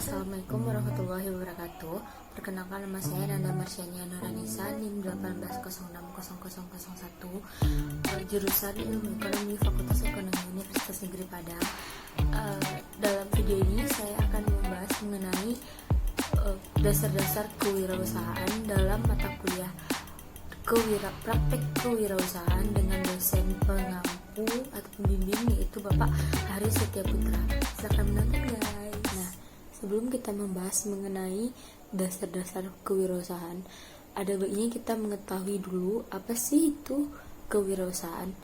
Assalamualaikum warahmatullahi wabarakatuh. Perkenalkan, nama saya Nanda Marsyania Nuranisa, NIM 180600001, jurusan Ilmu Ekonomi Fakultas Ekonomi Universitas Negeri Padang. Dalam video ini saya akan membahas mengenai dasar-dasar kewirausahaan dalam mata kuliah praktek kewirausahaan dengan dosen pengampu atau pembimbing, yaitu Bapak Haris Setia Putra. Silakan menonton, guys. Nah, sebelum kita membahas mengenai dasar-dasar kewirausahaan, ada baiknya kita mengetahui dulu apa sih itu kewirausahaan.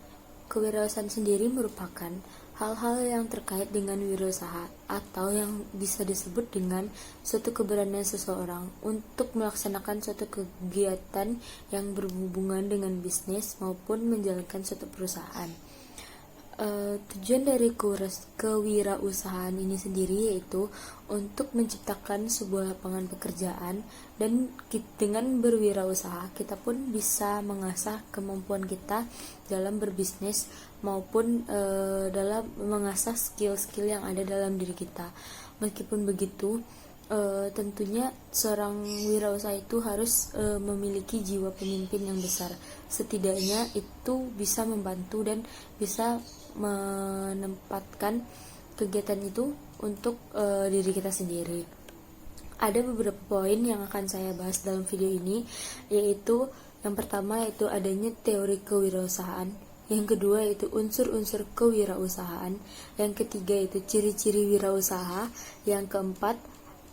Kewirausahaan sendiri merupakan hal-hal yang terkait dengan wirausaha atau yang bisa disebut dengan suatu keberanian seseorang untuk melaksanakan suatu kegiatan yang berhubungan dengan bisnis maupun menjalankan suatu perusahaan. Tujuan dari kewirausahaan ini sendiri yaitu untuk menciptakan sebuah lapangan pekerjaan, dan dengan berwirausaha kita pun bisa mengasah kemampuan kita dalam berbisnis maupun dalam mengasah skill-skill yang ada dalam diri kita. Meskipun begitu, tentunya seorang wirausaha itu harus memiliki jiwa pemimpin yang besar. Setidaknya itu bisa membantu dan bisa menempatkan kegiatan itu untuk diri kita sendiri. Ada beberapa poin yang akan saya bahas dalam video ini, yaitu yang pertama yaitu adanya teori kewirausahaan, yang kedua yaitu unsur-unsur kewirausahaan, yang ketiga yaitu ciri-ciri wirausaha, yang keempat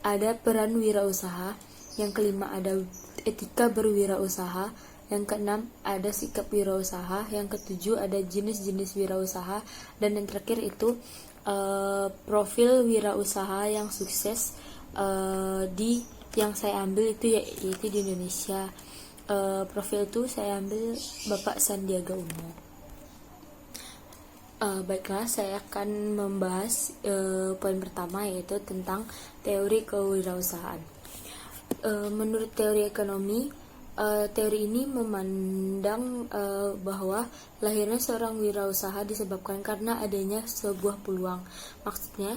ada peran wirausaha, yang kelima ada etika berwirausaha, yang keenam ada sikap wirausaha, yang ketujuh ada jenis-jenis wirausaha, dan yang terakhir itu profil wirausaha yang sukses yang saya ambil itu yaitu di Indonesia. Profil itu saya ambil Bapak Sandiaga Uno. Baiklah, saya akan membahas poin pertama, yaitu tentang teori kewirausahaan. Menurut teori ekonomi, teori ini memandang bahwa lahirnya seorang wirausaha disebabkan karena adanya sebuah peluang. Maksudnya,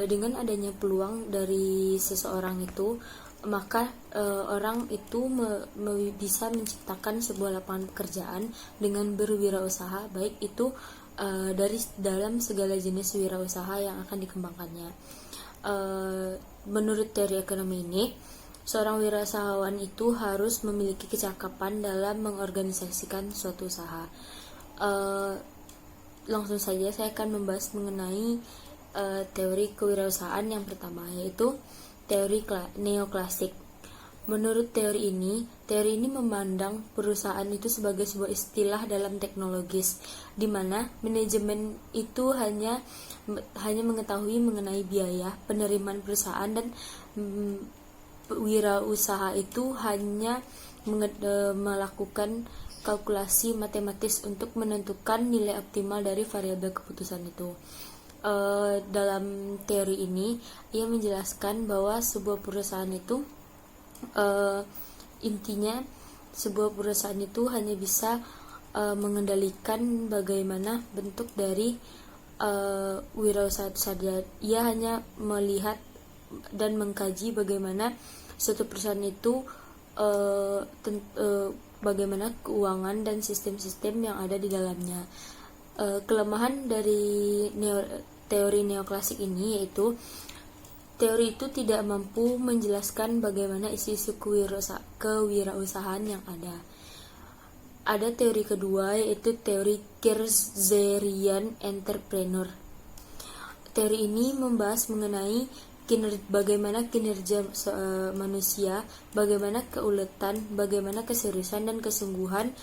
dengan adanya peluang dari seseorang itu, maka orang itu bisa menciptakan sebuah lapangan pekerjaan dengan berwirausaha, baik itu dari dalam segala jenis wirausaha yang akan dikembangkannya. Menurut teori ekonomi ini, seorang wirausahawan itu harus memiliki kecakapan dalam mengorganisasikan suatu usaha. Langsung saja saya akan membahas mengenai teori kewirausahaan yang pertama, yaitu teori neoklasik. Menurut teori ini memandang perusahaan itu sebagai sebuah istilah dalam teknologis, di mana manajemen itu hanya mengetahui mengenai biaya penerimaan perusahaan, dan wirausaha itu hanya melakukan kalkulasi matematis untuk menentukan nilai optimal dari variabel keputusan itu. Dalam teori ini ia menjelaskan bahwa sebuah perusahaan itu intinya sebuah perusahaan itu hanya bisa mengendalikan bagaimana bentuk dari wirausaha itu saja. Ia hanya melihat dan mengkaji bagaimana suatu perusahaan itu bagaimana keuangan dan sistem-sistem yang ada di dalamnya. Kelemahan dari teori neoklasik ini yaitu teori itu tidak mampu menjelaskan bagaimana isu-isu kewirausahaan yang ada. Ada teori kedua, yaitu teori Keynesian entrepreneur. Teori ini membahas mengenai bagaimana kinerja manusia, bagaimana keuletan, bagaimana keseriusan dan kesungguhan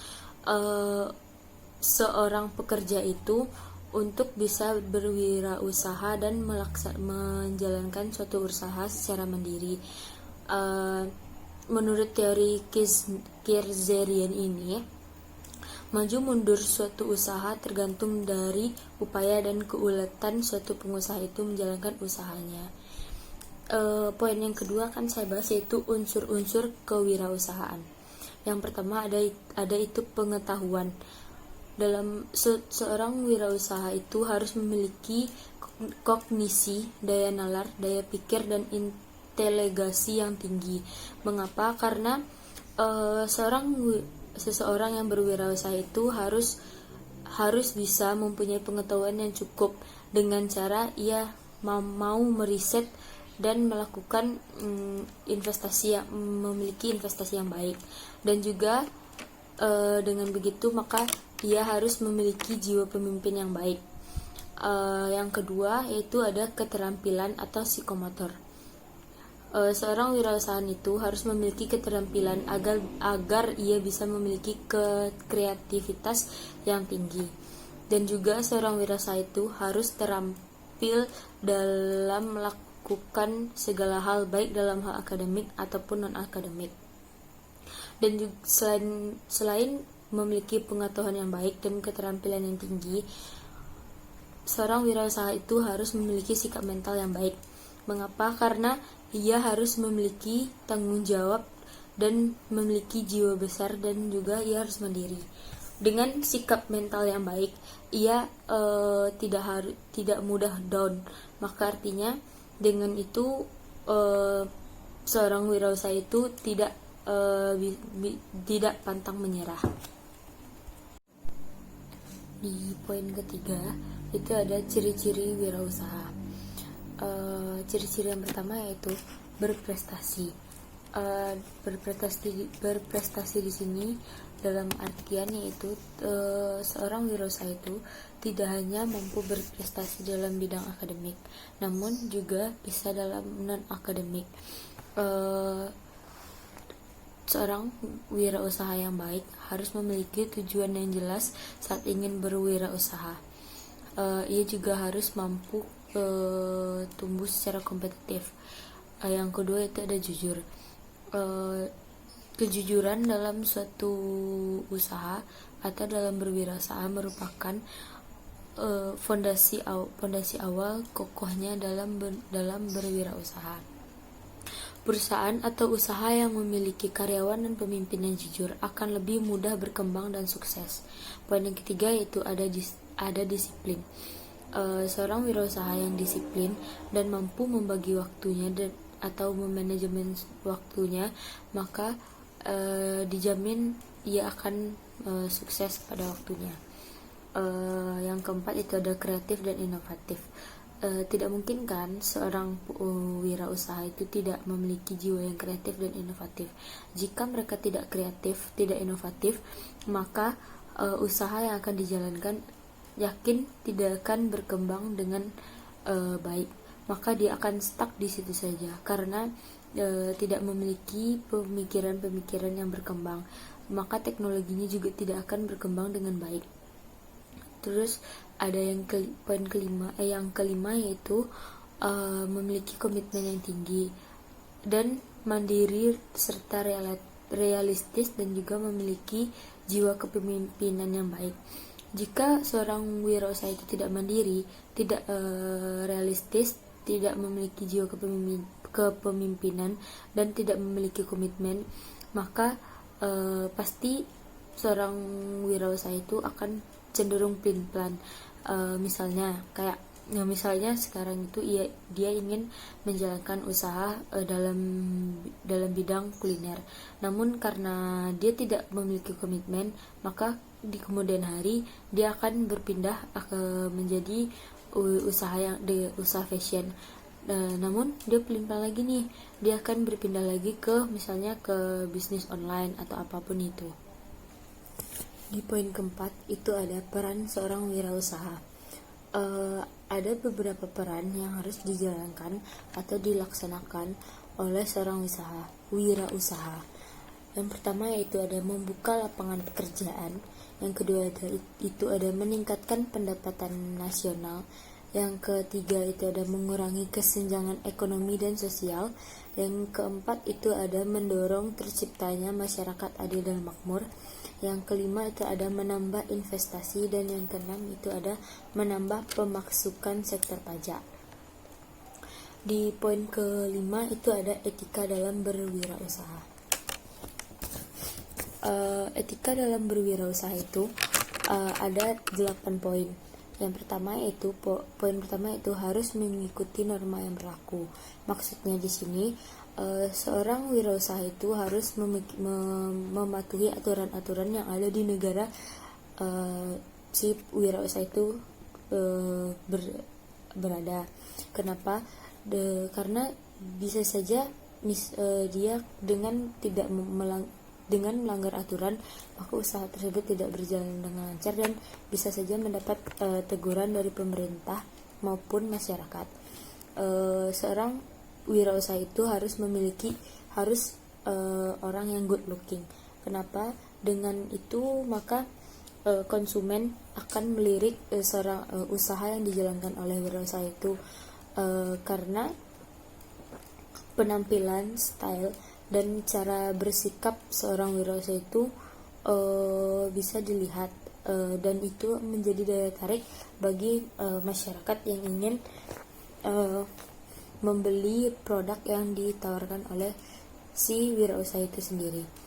seorang pekerja itu untuk bisa berwirausaha dan menjalankan suatu usaha secara mandiri. Menurut teori Keynesian ini, maju mundur suatu usaha tergantung dari upaya dan keuletan suatu pengusaha itu menjalankan usahanya. Poin yang kedua akan saya bahas, yaitu unsur-unsur kewirausahaan. Yang pertama ada itu pengetahuan. Dalam seorang wirausaha itu harus memiliki kognisi, daya nalar, daya pikir, dan delegasi yang tinggi. Mengapa? Karena seseorang yang berwirausaha itu harus bisa mempunyai pengetahuan yang cukup dengan cara ia mau meriset dan melakukan memiliki investasi yang baik, dan juga dengan begitu maka ia harus memiliki jiwa pemimpin yang baik. Yang kedua yaitu ada keterampilan atau psikomotor. Seorang wirausahaan itu harus memiliki keterampilan agar ia bisa memiliki kreativitas yang tinggi, dan juga seorang wirausaha itu harus terampil dalam melakukan segala hal, baik dalam hal akademik ataupun non akademik. Dan juga selain memiliki pengetahuan yang baik dan keterampilan yang tinggi, seorang wirausaha itu harus memiliki sikap mental yang baik. Mengapa? Karena ia harus memiliki tanggung jawab dan memiliki jiwa besar, dan juga ia harus mandiri. Dengan sikap mental yang baik, ia tidak mudah down. Maka artinya dengan itu seorang wirausaha itu tidak pantang menyerah. Di poin ketiga itu ada ciri-ciri wirausaha. Ciri-ciri yang pertama yaitu berprestasi. Berprestasi di sini dalam artian yaitu seorang wirausaha itu tidak hanya mampu berprestasi dalam bidang akademik, namun juga bisa dalam non akademik. Seorang wirausaha yang baik harus memiliki tujuan yang jelas saat ingin berwirausaha. Ia juga harus mampu tumbuh secara kompetitif. Yang kedua itu ada jujur. Kejujuran dalam suatu usaha atau dalam berwirausaha merupakan fondasi awal kokohnya dalam berwirausaha. Perusahaan atau usaha yang memiliki karyawan dan pemimpin yang jujur akan lebih mudah berkembang dan sukses. Poin yang ketiga yaitu ada disiplin. Seorang wirausaha yang disiplin dan mampu membagi waktunya atau memanajemen waktunya, maka dijamin ia akan sukses pada waktunya. Yang keempat itu ada kreatif dan inovatif. Tidak mungkin kan seorang wirausaha itu tidak memiliki jiwa yang kreatif dan inovatif. Jika mereka tidak kreatif, tidak inovatif, maka usaha yang akan dijalankan yakin tidak akan berkembang dengan baik. Maka dia akan stuck di situ saja karena tidak memiliki pemikiran-pemikiran yang berkembang. Maka teknologinya juga tidak akan berkembang dengan baik. Terus ada poin yang kelima yaitu memiliki komitmen yang tinggi dan mandiri serta realistis, dan juga memiliki jiwa kepemimpinan yang baik. Jika seorang wirausaha itu tidak mandiri, tidak realistis, tidak memiliki jiwa kepemimpinan, dan tidak memiliki komitmen, maka pasti seorang wirausaha itu akan cenderung pelin-pelan. Misalnya sekarang itu dia ingin menjalankan usaha dalam bidang kuliner, namun karena dia tidak memiliki komitmen, maka di kemudian hari dia akan berpindah menjadi usaha fashion. Namun dia pelin-pelan lagi nih, dia akan berpindah lagi misalnya ke bisnis online atau apapun itu. Di poin keempat itu ada peran seorang wirausaha. Ada beberapa peran yang harus dijalankan atau dilaksanakan oleh seorang wirausaha. Yang pertama yaitu ada membuka lapangan pekerjaan. Yang kedua itu ada meningkatkan pendapatan nasional. Yang ketiga itu ada mengurangi kesenjangan ekonomi dan sosial. Yang keempat itu ada mendorong terciptanya masyarakat adil dan makmur. Yang kelima itu ada menambah investasi, dan yang keenam itu ada menambah pemasukan sektor pajak. Di poin kelima itu ada etika dalam berwirausaha. Etika dalam berwirausaha itu ada 8 poin. Yang pertama yaitu poin pertama itu harus mengikuti norma yang berlaku. Maksudnya di sini seorang wirausaha itu harus mematuhi aturan-aturan yang ada di negara si wirausaha itu berada. Kenapa? Karena bisa saja dia dengan melanggar aturan, maka usaha tersebut tidak berjalan dengan lancar dan bisa saja mendapat teguran dari pemerintah maupun masyarakat. Seorang wirausaha itu harus orang yang good looking. Kenapa? Dengan itu maka konsumen akan melirik usaha yang dijalankan oleh wirausaha itu, karena penampilan, style, dan cara bersikap seorang wirausaha itu bisa dilihat, dan itu menjadi daya tarik bagi masyarakat yang ingin membeli produk yang ditawarkan oleh si wirausaha itu sendiri.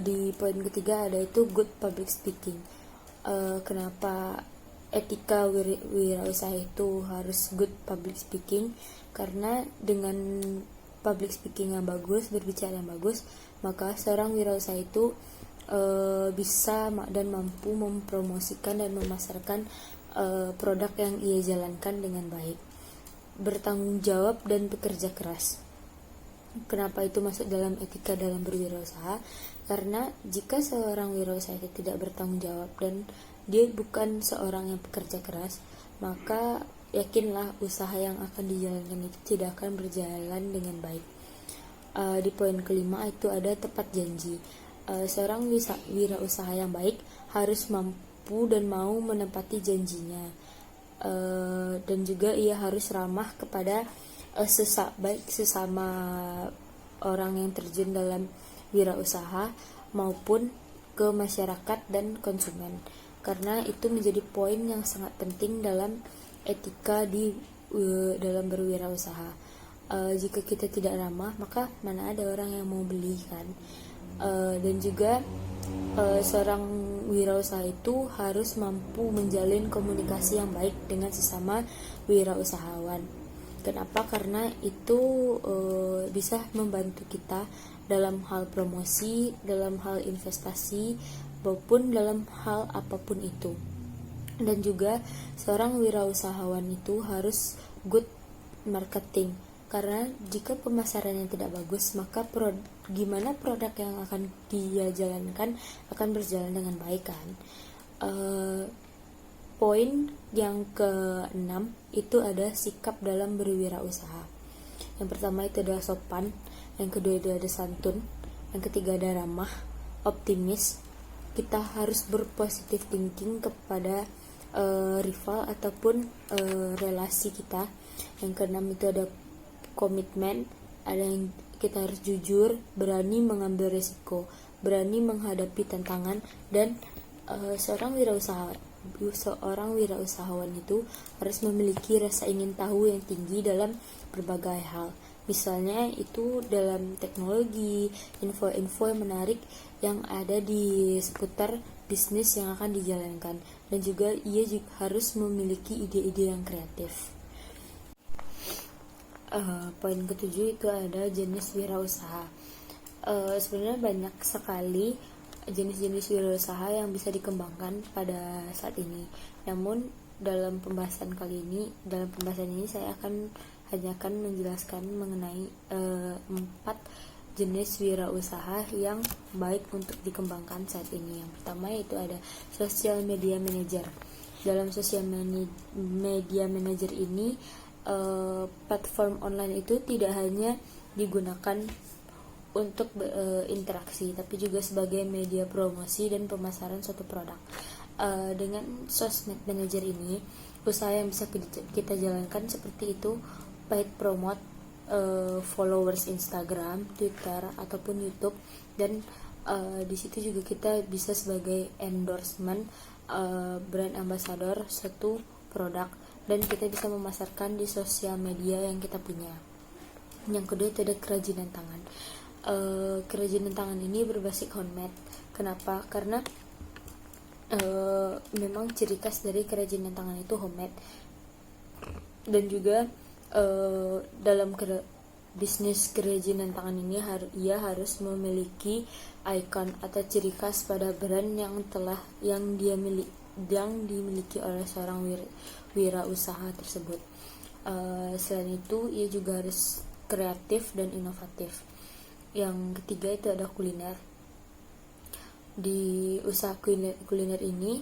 Di poin ketiga ada itu good public speaking. Kenapa etika wirausaha itu harus good public speaking? Karena dengan public speaking yang bagus, berbicara yang bagus, maka seorang wirausaha itu bisa dan mampu mempromosikan dan memasarkan produk yang ia jalankan dengan baik. Bertanggung jawab dan bekerja keras. Kenapa itu masuk dalam etika dalam berwirausaha? Karena jika seorang wirausaha itu tidak bertanggung jawab dan dia bukan seorang yang bekerja keras, maka yakinlah usaha yang akan dijalankan itu tidak akan berjalan dengan baik. Di poin kelima itu ada tepat janji. Seorang wirausaha yang baik harus mampu dan mau menepati janjinya, dan juga ia harus ramah kepada sesama orang yang terjun dalam wirausaha maupun ke masyarakat dan konsumen, karena itu menjadi poin yang sangat penting dalam etika dalam berwirausaha. Jika kita tidak ramah, maka mana ada orang yang mau beli kan. Dan juga seorang wirausaha itu harus mampu menjalin komunikasi yang baik dengan sesama wirausahawan. Kenapa? Karena itu bisa membantu kita dalam hal promosi, dalam hal investasi, maupun dalam hal apapun itu. Dan juga seorang wirausahawan itu harus good marketing, karena jika pemasarannya tidak bagus, maka gimana produk yang akan dia jalankan akan berjalan dengan baik kan. Poin yang ke-6 itu ada sikap dalam berwirausaha. Yang pertama itu adalah sopan, yang kedua itu ada santun, yang ketiga ada ramah, optimis. Kita harus berpositif thinking kepada rival ataupun relasi kita. Yang keenam itu ada komitmen, ada yang kita harus jujur, berani mengambil resiko, berani menghadapi tantangan, dan seorang wirausahawan itu harus memiliki rasa ingin tahu yang tinggi dalam berbagai hal. Misalnya itu dalam teknologi, info-info yang menarik yang ada di seputar bisnis yang akan dijalankan, dan juga ia juga harus memiliki ide-ide yang kreatif. Poin ke-7 itu ada jenis wirausaha. Sebenarnya banyak sekali jenis-jenis wirausaha yang bisa dikembangkan pada saat ini. Namun dalam pembahasan ini saya hanya akan menjelaskan mengenai 4 jenis wirausaha yang baik untuk dikembangkan saat ini. Yang pertama yaitu ada social media manager. Dalam social media manager ini, platform online itu tidak hanya digunakan untuk berinteraksi, tapi juga sebagai media promosi dan pemasaran suatu produk. Dengan sosmed manager ini, usaha yang bisa kita jalankan seperti itu, paid promote, followers Instagram, Twitter, ataupun YouTube, dan di situ juga kita bisa sebagai endorsement, brand ambassador suatu produk, dan kita bisa memasarkan di sosial media yang kita punya. Yang kedua itu ada kerajinan tangan. Kerajinan tangan ini berbasis handmade. Kenapa? Karena memang ciri khas dari kerajinan tangan itu homemade, dan juga dalam bisnis kerajinan tangan ini ia harus memiliki ikon atau ciri khas pada brand yang dimiliki oleh seorang wirausaha tersebut. Selain itu, ia juga harus kreatif dan inovatif. Yang ketiga itu ada kuliner. Di usaha kuliner ini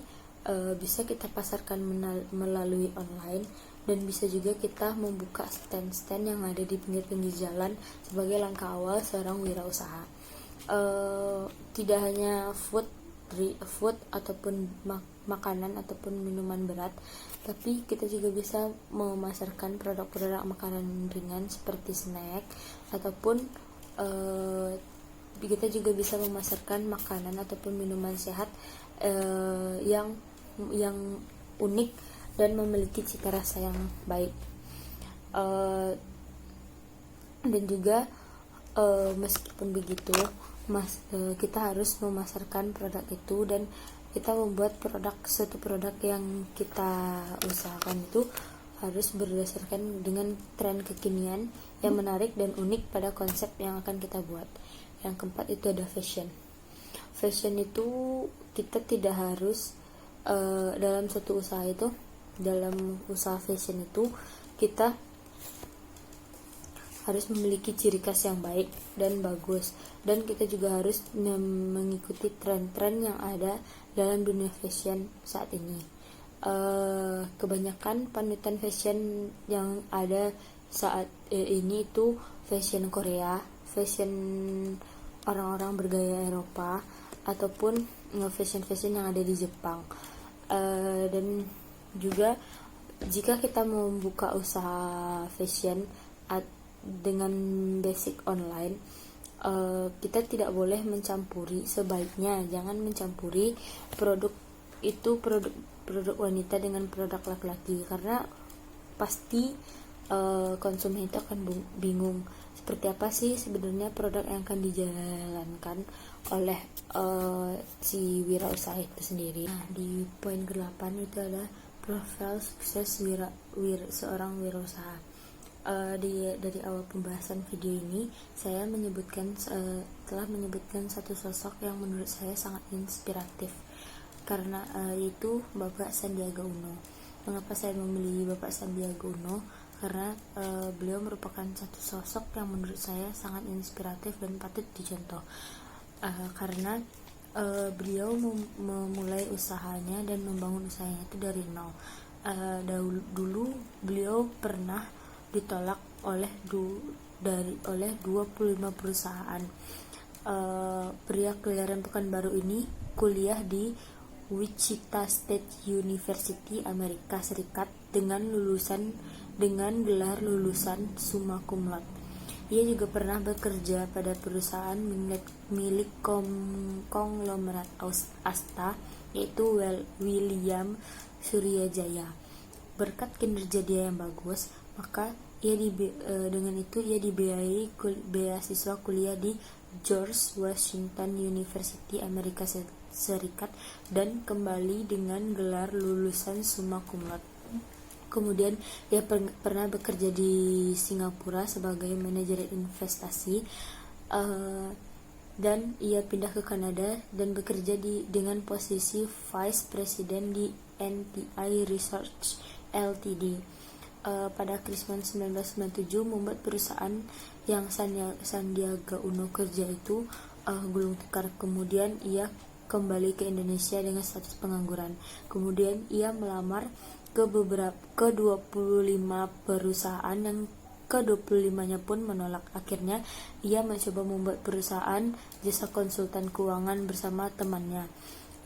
bisa kita pasarkan melalui online, dan bisa juga kita membuka stand-stand yang ada di pinggir-pinggir jalan sebagai langkah awal seorang wirausaha. Tidak hanya food ataupun makanan ataupun minuman berat, tapi kita juga bisa memasarkan produk-produk makanan ringan seperti snack, ataupun kita juga bisa memasarkan makanan ataupun minuman sehat yang unik dan memiliki cita rasa yang baik. Dan juga meskipun begitu, kita harus memasarkan produk itu, dan kita membuat suatu produk yang kita usahakan itu harus berdasarkan dengan tren kekinian yang menarik dan unik pada konsep yang akan kita buat. Yang keempat itu ada fashion. Fashion itu kita tidak harus dalam usaha fashion itu kita harus memiliki ciri khas yang baik dan bagus, dan kita juga harus mengikuti tren-tren yang ada dalam dunia fashion saat ini. Kebanyakan panutan fashion yang ada saat ini itu fashion Korea, fashion orang-orang bergaya Eropa, ataupun fashion yang ada di Jepang. Dan juga jika kita membuka usaha fashion dengan basic online, kita tidak boleh sebaiknya jangan mencampuri produk wanita dengan produk laki-laki, karena pasti konsumen itu akan bingung seperti apa sih sebenarnya produk yang akan dijalankan oleh si wirausaha itu sendiri. Nah, di poin ke-8 itu ada profil sukses seorang wirausaha. Dari awal pembahasan video ini, saya telah menyebutkan satu sosok yang menurut saya sangat inspiratif, karena yaitu Bapak Sandiaga Uno. Mengapa saya memilih Bapak Sandiaga Uno? Karena beliau merupakan satu sosok yang menurut saya sangat inspiratif dan patut dicontoh. Karena beliau memulai usahanya dan membangun usahanya itu dari nol. Dulu beliau pernah ditolak oleh 25 perusahaan. Pria kelahiran Pekanbaru ini kuliah di Wichita State University, Amerika Serikat dengan gelar lulusan summa cum laude. Ia juga pernah bekerja pada perusahaan milik konglomerat Asta, yaitu William Suryajaya. Berkat kinerja dia yang bagus, maka dengan itu ia dibiayai beasiswa kuliah di George Washington University, Amerika Serikat, dan kembali dengan gelar lulusan summa cum laude. Kemudian ia pernah bekerja di Singapura sebagai manajer investasi, dan ia pindah ke Kanada dan bekerja dengan posisi Vice President di NTI Research Ltd. Pada Christmas 1997 membuat perusahaan yang Sandiaga Uno kerja itu gulung tikar. Kemudian ia kembali ke Indonesia dengan status pengangguran. Kemudian ia melamar ke 25 perusahaan yang ke-25-nya pun menolak. Akhirnya ia mencoba membuat perusahaan jasa konsultan keuangan bersama temannya.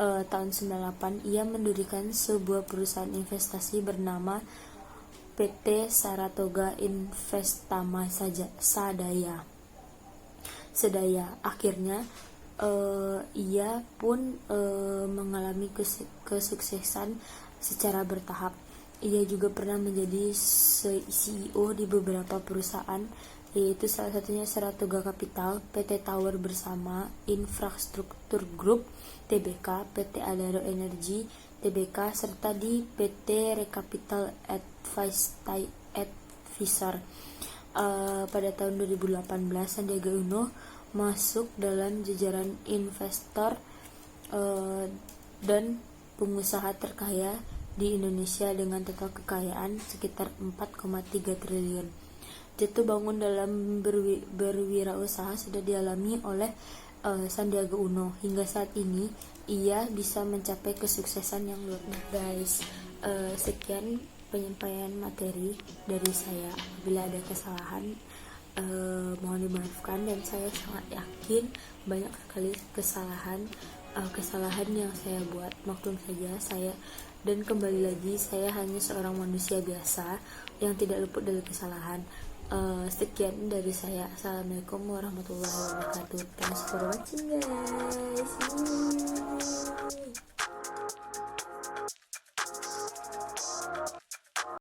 Tahun 98 ia mendirikan sebuah perusahaan investasi bernama PT Saratoga Investama Sadaya. Akhirnya ia pun mengalami kesuksesan secara bertahap. Ia juga pernah menjadi CEO di beberapa perusahaan, yaitu salah satunya Saratoga Capital, PT Tower Bersama, Infrastruktur Group, Tbk, PT Adaro Energi Tbk, serta di PT Recapital Advisor. Pada tahun 2018 Sandiaga Uno masuk dalam jajaran investor dan pengusaha terkaya di Indonesia dengan total kekayaan sekitar 4,3 triliun. Jatuh bangun dalam berwirausaha sudah dialami oleh Sandiaga Uno. Hingga saat ini ia bisa mencapai kesuksesan yang luar biasa. Guys, sekian penyampaian materi dari saya. Bila ada kesalahan, mohon dimaafkan, dan saya sangat yakin banyak sekali kesalahan yang saya buat. Maklum saja saya, dan kembali lagi saya hanya seorang manusia biasa yang tidak luput dari kesalahan. Sekian dari saya. Assalamualaikum warahmatullahi wabarakatuh. Thanks for watching, guys.